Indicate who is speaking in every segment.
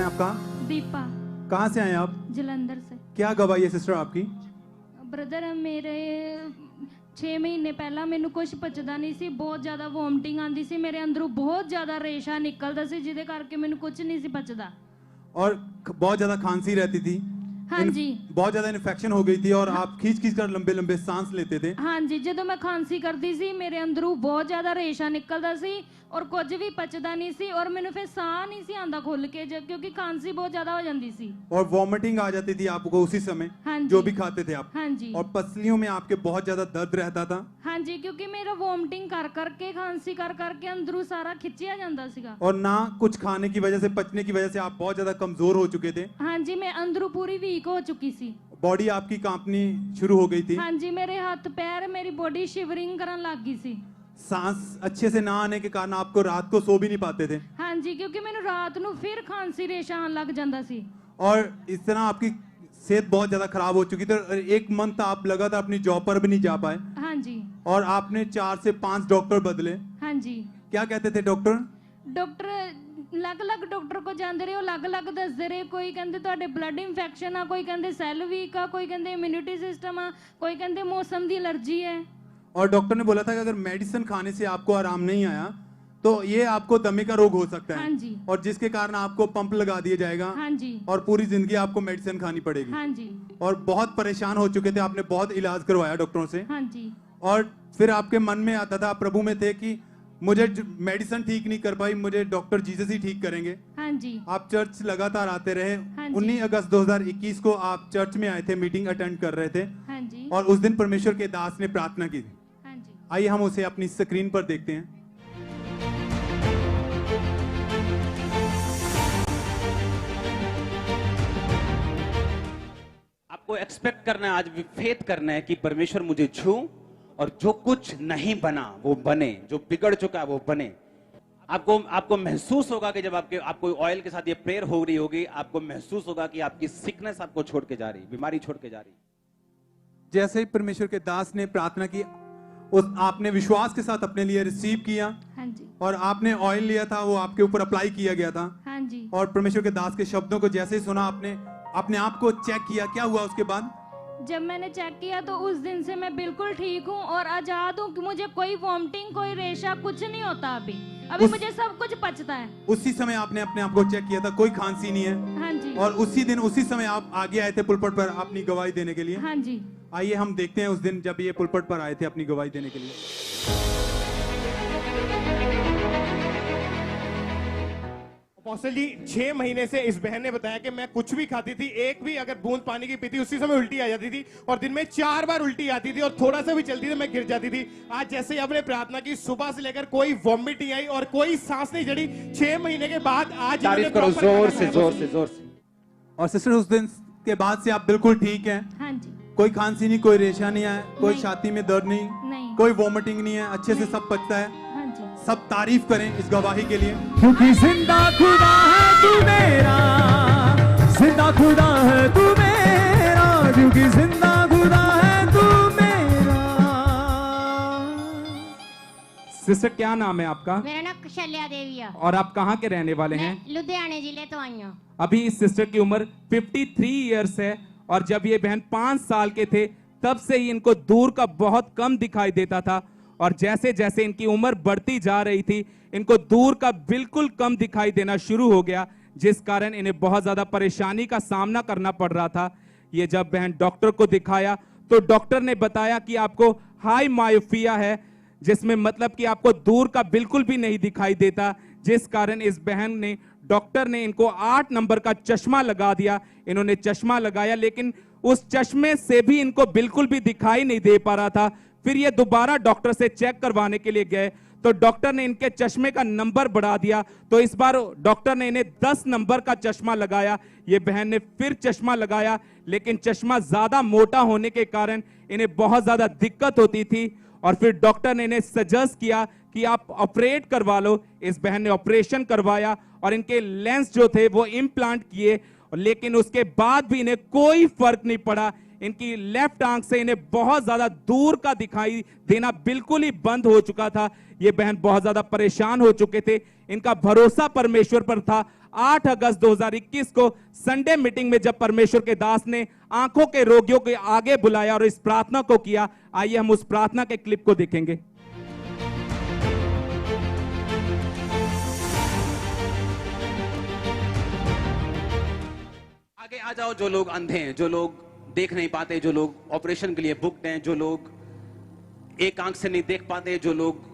Speaker 1: आपका?
Speaker 2: दीपा।
Speaker 1: कहाँ से आए आप?
Speaker 2: जलंधर से।
Speaker 1: क्या गवाही है सिस्टर आपकी?
Speaker 2: ब्रदर मेरे 6 महीने पहला मैनू कुछ पचदा नहीं सी, बहुत ज़्यादा वोमिटिंग आती सी, मेरे अंदरों बहुत ज़्यादा रेशा निकलता सी, जिदे करके मैनू कुछ नहीं सी पचदा
Speaker 1: और बहुत ज़्यादा खांसी रहती थी?
Speaker 2: हाँ जी।
Speaker 1: बहुत ज़्यादा इन्फेक्शन हो गई थी और आप खींच खींच कर लंबे लंबे सांस लेते थे?
Speaker 2: हाँ जी, जो मैं खांसी करती सी मेरे अंदरों बहुत ज़्यादा रेशा निकलता सी और कुछ भी पचदा नहीं सी और मैनू फिर साह नहीं सी आंदा खुल के, क्योंकि खांसी बहुत ज़्यादा हो जाती सी
Speaker 1: और वॉमिटिंग आ जाती थी आपको उसी समय?
Speaker 2: हाँ
Speaker 1: जो भी खाते थे आप?
Speaker 2: हाँ जी।
Speaker 1: और पसलियों में आपके बहुत ज़्यादा दर्द रहता था?
Speaker 2: हाँ जी, क्योंकि मेरा वोमिटिंग कर करके खांसी कर करके अंदरों सारा खिंचिया जाता सीगा
Speaker 1: और ना कुछ खाने की वजह से, पचने की वजह से आप बहुत ज्यादा कमजोर हो चुके थे?
Speaker 2: हाँ जी, मैं अंदरों पूरी वीक हो चुकी सी।
Speaker 1: बॉडी आपकी कांपनी शुरू हो गई थी?
Speaker 2: हाँ जी, मेरे हाथ पैर मेरी बॉडी शिवरिंग करने लग गई सी।
Speaker 1: सांस अच्छे से ना आने के कारण आपको रात को सो भी नहीं पाते थे?
Speaker 2: हाँ जी, क्योंकि मैंने रात को फिर खांसी रेशा आने लग जाता सी
Speaker 1: और इस तरह आपकी सेहत बहुत ज्यादा खराब हो चुकी थी। 1 मंथ आप लगातार अपनी जॉब पर भी नहीं जा पाए?
Speaker 2: हाँ जी।
Speaker 1: और आपने 4 से 5 डॉक्टर बदले?
Speaker 2: हाँ जी।
Speaker 1: क्या कहते थे डॉक्टर?
Speaker 2: डॉक्टर अलग अलग डॉक्टर को जाते रहे, अलग अलग दसते रहे। कोई कहते तुहाडे ब्लड इंफेक्शन आ, कोई कहते सेल वीक आ, कोई कहते इम्यूनिटी सिस्टम आ, कोई कहते मौसम की एलर्जी है।
Speaker 1: और डॉक्टर ने बोला था कि अगर मेडिसिन खाने से आपको आराम नहीं आया तो ये आपको दमे का रोग हो सकता है।
Speaker 2: हाँ जी।
Speaker 1: और जिसके कारण आपको पंप लगा दिया जाएगा।
Speaker 2: हाँ जी।
Speaker 1: और पूरी जिंदगी आपको मेडिसिन खानी पड़ेगी।
Speaker 2: हाँ जी।
Speaker 1: और बहुत परेशान हो चुके थे, आपने बहुत इलाज करवाया डॉक्टरों से।
Speaker 2: हाँ जी।
Speaker 1: और फिर आपके मन में आता था, प्रभु में थे कि मुझे मेडिसिन ठीक नहीं कर पाई, मुझे डॉक्टर जीसस ही ठीक करेंगे।
Speaker 2: हाँ जी।
Speaker 1: आप चर्च लगातार आते रहे।
Speaker 2: हाँ जी।
Speaker 1: 19 अगस्त 2021 को आप चर्च में आए थे, मीटिंग अटेंड कर रहे थे।
Speaker 2: हाँ जी।
Speaker 1: और उस दिन परमेश्वर के दास ने प्रार्थना की थी।
Speaker 2: हाँ जी।
Speaker 1: आइए हम उसे अपनी स्क्रीन पर देखते हैं।
Speaker 3: आपको एक्सपेक्ट करना है, आज फेथ करना है कि परमेश्वर मुझे छू और जो कुछ नहीं बना वो बने, जो बिगड़ चुका है वो बने। आपको महसूस होगा कि जब आपको ऑयल के साथ ये प्रेयर हो रही होगी, आपको महसूस होगा कि आपकी सिकनेस आपको छोड़ के जा रही, बीमारी छोड़ के जा रही।
Speaker 1: जैसे ही परमेश्वर के दास ने प्रार्थना की, आपने विश्वास के साथ अपने लिए रिसीव किया।
Speaker 2: हाँ जी।
Speaker 1: और आपने ऑयल लिया था, वो आपके ऊपर अप्लाई किया गया था।
Speaker 2: हाँ जी।
Speaker 1: और परमेश्वर के दास के शब्दों को जैसे ही सुना, आपने अपने आप को चेक किया, क्या हुआ उसके बाद?
Speaker 2: जब मैंने चेक किया तो उस दिन से मैं बिल्कुल ठीक हूँ और आजाद हूँ कि मुझे कोई वॉमिटिंग, कोई रेशा, कुछ नहीं होता। अभी मुझे सब कुछ पचता है।
Speaker 1: उसी समय आपने अपने आप को चेक किया था, कोई खांसी नहीं है?
Speaker 2: हाँ जी।
Speaker 1: और उसी दिन उसी समय आप आगे आए थे पुलपट पर अपनी गवाही देने के लिए?
Speaker 2: हाँ जी।
Speaker 1: आइए हम देखते हैं उस दिन जब ये पुलपट पर आए थे अपनी गवाही देने के लिए।
Speaker 4: अपोस्टल जी, 6 महीने से इस बहन ने बताया कि मैं कुछ भी खाती थी, एक भी अगर बूंद पानी की पीती, उसी समय उल्टी आ जाती थी और दिन में 4 बार उल्टी आती थी और थोड़ा सा भी चलती थी मैं गिर जाती थी। आज जैसे ही आपने प्रार्थना की, सुबह से लेकर कोई वॉमिट नहीं आई और कोई सांस नहीं चढ़ी। 6 महीने के बाद आज
Speaker 3: तारीफ करो जोर से, जोर से, जोर से।
Speaker 1: और सिस्टर, उस दिन के बाद से आप बिल्कुल ठीक हैं?
Speaker 2: हाँ जी।
Speaker 1: कोई खांसी नहीं, कोई रेशा नहीं है, कोई छाती में दर्द
Speaker 2: नहीं,
Speaker 1: कोई वॉमिटिंग नहीं है, अच्छे से सब पचता है।
Speaker 2: हाँ जी।
Speaker 1: सब तारीफ करें इस गवाही के लिए।
Speaker 5: क्योंकि जिंदा खुदा है तू मेरा, जिंदा खुदा है तू मेरा, क्योंकि जिंदा खुदा है तू मेरा।
Speaker 6: सिस्टर, क्या नाम है आपका?
Speaker 7: मेरा नाम कशल्या देवी है।
Speaker 6: और आप कहाँ के रहने वाले हैं?
Speaker 7: मैं लुधियाने जिले तो आई हूँ।
Speaker 6: अभी इस सिस्टर की उम्र 53 इयर्स है और जब ये बहन 5 साल के थे तब से ही इनको दूर का बहुत कम दिखाई देता था और जैसे जैसे इनकी उम्र बढ़ती जा रही थी, इनको दूर का बिल्कुल कम दिखाई देना शुरू हो गया, जिस कारण इन्हें बहुत ज्यादा परेशानी का सामना करना पड़ रहा था। ये जब बहन डॉक्टर को दिखाया तो डॉक्टर ने बताया कि आपको हाई मायोपिया है, जिसमें मतलब कि आपको दूर का बिल्कुल भी नहीं दिखाई देता, जिस कारण इस बहन ने, डॉक्टर ने इनको 8 नंबर का चश्मा लगा दिया। इन्होंने चश्मा लगाया लेकिन उस चश्मे से भी इनको बिल्कुल भी दिखाई नहीं दे पा रहा था। फिर ये दोबारा डॉक्टर से चेक करवाने के लिए गए तो डॉक्टर ने इनके चश्मे का नंबर बढ़ा दिया, तो इस बार डॉक्टर ने इन्हें 10 नंबर का चश्मा लगाया। ये बहन ने फिर चश्मा लगाया लेकिन चश्मा ज्यादा मोटा होने के कारण इन्हें बहुत ज्यादा दिक्कत होती थी और फिर डॉक्टर ने इन्हें सजेस्ट किया कि आप ऑपरेट करवा लो। इस बहन ने ऑपरेशन करवाया और इनके लेंस जो थे वो इम्प्लांट किए, लेकिन उसके बाद भी इन्हें कोई फर्क नहीं पड़ा। इनकी लेफ्ट आंख से इन्हें बहुत ज्यादा दूर का दिखाई देना बिल्कुल ही बंद हो चुका था। ये बहन बहुत ज्यादा परेशान हो चुके थे। इनका भरोसा परमेश्वर पर था। 8 अगस्त 2021 को संडे मीटिंग में जब परमेश्वर के दास ने आंखों के रोगियों के आगे बुलाया और इस प्रार्थना को किया, आइए हम उस प्रार्थना के क्लिप को देखेंगे।
Speaker 3: आगे आ जाओ। जो लोग अंधे हैं, जो लोग देख नहीं पाते, जो लोग ऑपरेशन के लिए बुक्ड हैं, जो लोग एक आंख से नहीं देख पाते, जो लोग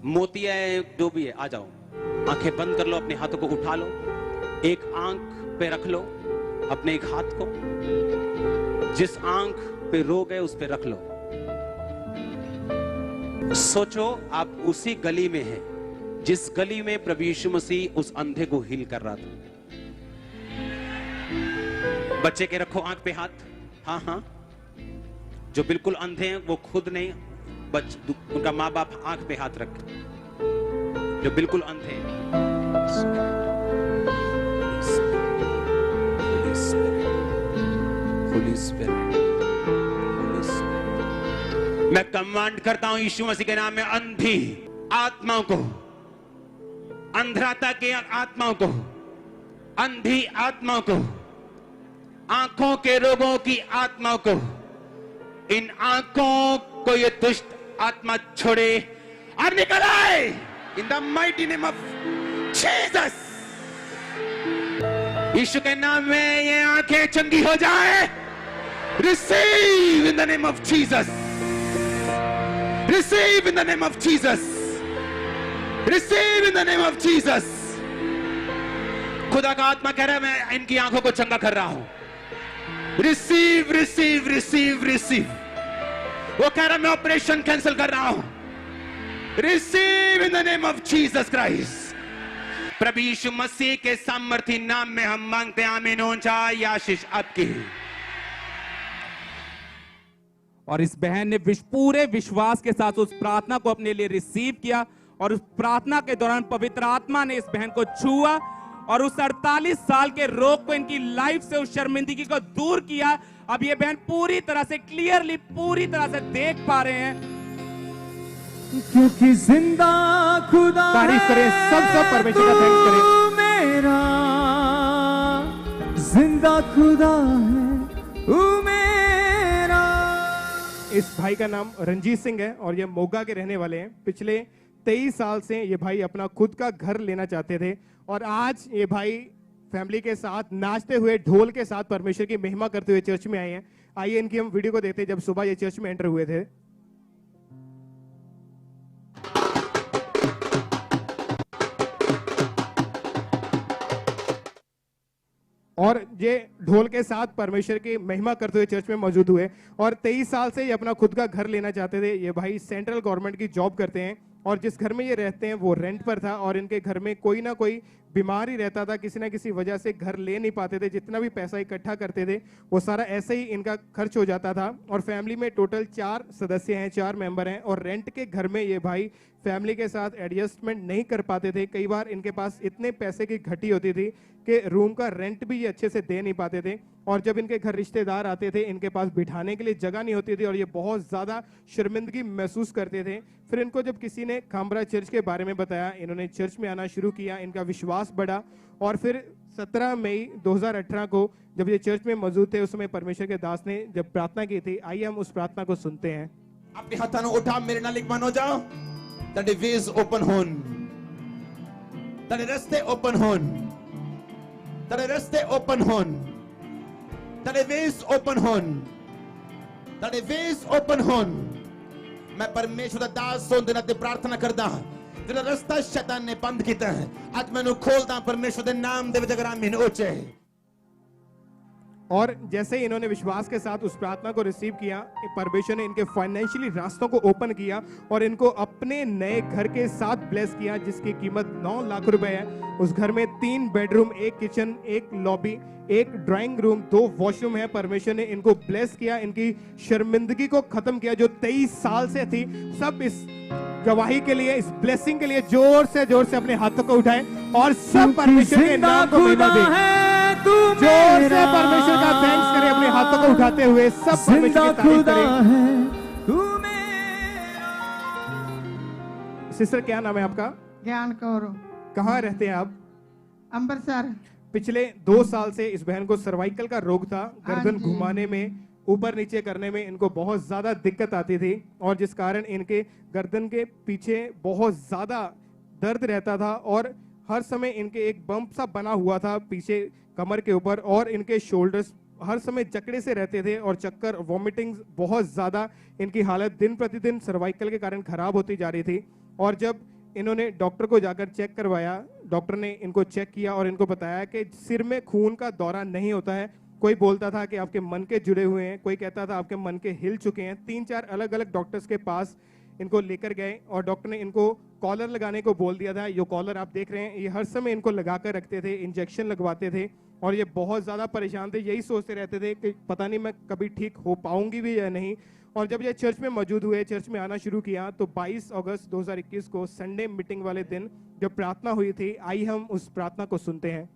Speaker 3: मोतिया है, जो भी है, आ जाओ। आंखें बंद कर लो, अपने हाथों को उठा लो, एक आंख पे रख लो अपने एक हाथ को, जिस आंख पे रोग है उस पे रख लो। सोचो आप उसी गली में हैं जिस गली में प्रभु यीशु मसीह उस अंधे को हील कर रहा था। बच्चे के रखो आंख पे हाथ। हाँ हाँ, जो बिल्कुल अंधे हैं वो खुद नहीं, उनका माँ बाप आंख पे हाथ रखे, जो बिल्कुल अंधे हैं। मैं कमांड करता हूं यीशु मसीह के नाम में अंधी आत्माओं को, अंधराता के आत्माओं को, अंधी आत्माओं को, आंखों के रोगों की आत्माओं को, इन आंखों को ये दुष्ट आत्मा छोड़े और निकल आए in the mighty name of Jesus. Yeshu के नाम में ये आंखें चंगी हो जाए। Receive in the name of Jesus, receive in the name of Jesus, receive in the name of Jesus. खुदा का आत्मा कह रहा है मैं इनकी आंखों को चंगा कर रहा हूं। Receive receive receive receive. वो कह रहा मैं ऑपरेशन कैंसिल कर रहा हूं। Receive in the name of Jesus Christ. प्रभु यीशु मसीह के सामर्थी नाम में हम मांगते हैं, आमीन। ऊंचाई आशीष आपकी।
Speaker 6: और इस बहन ने पूरे विश्वास के साथ उस प्रार्थना को अपने लिए रिसीव किया और उस प्रार्थना के दौरान पवित्र आत्मा ने इस बहन को छुआ और उस 48 साल के रोग को, इनकी लाइफ से उस शर्मिंदगी को दूर किया। अब ये बहन पूरी तरह से क्लियरली, पूरी तरह से देख पा रहे हैं,
Speaker 5: क्योंकि जिंदा खुदा
Speaker 4: तारीफ करें, सब परमेश्वर का थैंक्स करें।
Speaker 5: मेरा जिंदा खुदा है तू मेरा।
Speaker 4: इस भाई का नाम रंजीत सिंह है और ये मोगा के रहने वाले हैं। पिछले 23 साल से ये भाई अपना खुद का घर लेना चाहते थे और आज ये भाई फैमिली के साथ नाचते हुए, ढोल के साथ परमेश्वर की महिमा करते हुए चर्च में आए हैं। आइए इनकी हम वीडियो को देखते हैं जब सुबह ये चर्च में एंटर हुए थे। और ये ढोल के साथ परमेश्वर की महिमा करते हुए चर्च में मौजूद हुए और 23 साल से ये अपना खुद का घर लेना चाहते थे। ये भाई सेंट्रल गवर्नमेंट की जॉब करते हैं और जिस घर में ये रहते हैं वो रेंट पर था और इनके घर में कोई ना कोई बीमार ही रहता था। किसी ना किसी वजह से घर ले नहीं पाते थे। जितना भी पैसा इकट्ठा करते थे वो सारा ऐसे ही इनका खर्च हो जाता था। और फैमिली में टोटल 4 सदस्य हैं, 4 मेंबर हैं और रेंट के घर में ये भाई फैमिली के साथ एडजस्टमेंट नहीं कर पाते थे। कई बार इनके पास इतने पैसे की घटी होती थी कि रूम का रेंट भी ये अच्छे से दे नहीं पाते थे और जब इनके घर रिश्तेदार आते थे इनके पास बिठाने के लिए जगह नहीं होती थी और ये बहुत ज़्यादा शर्मिंदगी महसूस करते थे। फिर इनको जब किसी ने खामरा चर्च के बारे में बताया, इन्होंने चर्च में आना शुरू किया, इनका विश्वास बढ़ा और फिर 17 मई 2018 को जब ये चर्च में मौजूद थे उस समय परमेश्वर के दास ने जब प्रार्थना की थी। आइए हम उस प्रार्थना को सुनते हैं।
Speaker 8: अपने हाथों उठा मेरे नाल एक मानो जाओ। ताडे वेज ओपन होन, ताडे रस्ते ओपन होन, ताडे रस्ते ओपन होन, ताडे वेज ओपन होन, ताडे वेज ओपन होन। मैं परमेश्वर दा दास हों दिना ते प्रार्थना करदा जेड़ा रस्ता शैतान ने बंद कीता है आज मैनू खोलदा परमेश्वर दे नाम दे विच। अगर आमीन होचे।
Speaker 4: और जैसे ही इन्होंने विश्वास के साथ उस प्रार्थना को रिसीव किया, परमेश्वर ने इनके फाइनेंशियली रास्तों को ओपन किया और इनको अपने नए घर के साथ ब्लेस किया जिसकी कीमत 9 लाख रुपए है। उस घर में 3 bedroom, 1 kitchen, 1 lobby, 1 drawing room, 2 washroom है। परमेश्वर ने इनको ब्लेस किया, इनकी शर्मिंदगी को खत्म किया जो 23 साल से थी। सब इस गवाही के लिए, इस ब्लेसिंग के लिए जोर से अपने हाथों को उठाएं और सब परमेश्वर के नाम को महिमा दें।
Speaker 5: तू
Speaker 4: जोर से
Speaker 5: मेरा,
Speaker 4: परमेश्वर का थैंक्स करें अपने हाथों को उठाते हुए सब
Speaker 5: जिंदा
Speaker 4: परमेश्वर की तारीफ
Speaker 5: खुदा
Speaker 4: करें।
Speaker 5: है तू मेरा।
Speaker 4: सिस्टर क्या नाम है आपका?
Speaker 9: ज्ञान कौर,
Speaker 4: कहाँ रहते हैं आप?
Speaker 9: अमृतसर।
Speaker 4: पिछले 2 साल से इस बहन को सर्वाइकल का रोग था, गर्दन
Speaker 9: हाँ जी।
Speaker 4: घुमाने में, ऊपर नीचे करने में इनको बहुत ज्यादा दिक्कत आती थी और जिस कारण इनके गर्दन के पीछे बहुत ज्यादा दर्द रहता था और हर समय इनके एक बम्प सा बना हुआ था पीछे कमर के ऊपर और इनके शोल्डर्स हर समय जकड़े से रहते थे और चक्कर, वॉमिटिंग बहुत ज्यादा, इनकी हालत दिन प्रतिदिन सर्वाइकल के कारण खराब होती जा रही थी। और जब इन्होंने डॉक्टर को जाकर चेक करवाया, डॉक्टर ने इनको चेक किया और इनको बताया कि सिर में खून का दौरा नहीं होता है। कोई बोलता था कि आपके मन के जुड़े हुए हैं, कोई कहता था आपके मन के हिल चुके हैं। 3-4 अलग अलग डॉक्टर्स के पास इनको लेकर गए और डॉक्टर ने इनको कॉलर लगाने को बोल दिया था। ये कॉलर आप देख रहे हैं, ये हर समय इनको लगा कर रखते थे, इंजेक्शन लगवाते थे और ये बहुत ज़्यादा परेशान थे। यही सोचते रहते थे कि पता नहीं मैं कभी ठीक हो पाऊंगी भी या नहीं। और जब ये चर्च में मौजूद हुए, चर्च में आना शुरू किया, तो 22 अगस्त 2021 को संडे मीटिंग वाले दिन जब प्रार्थना हुई थी, आई हम उस प्रार्थना को सुनते हैं।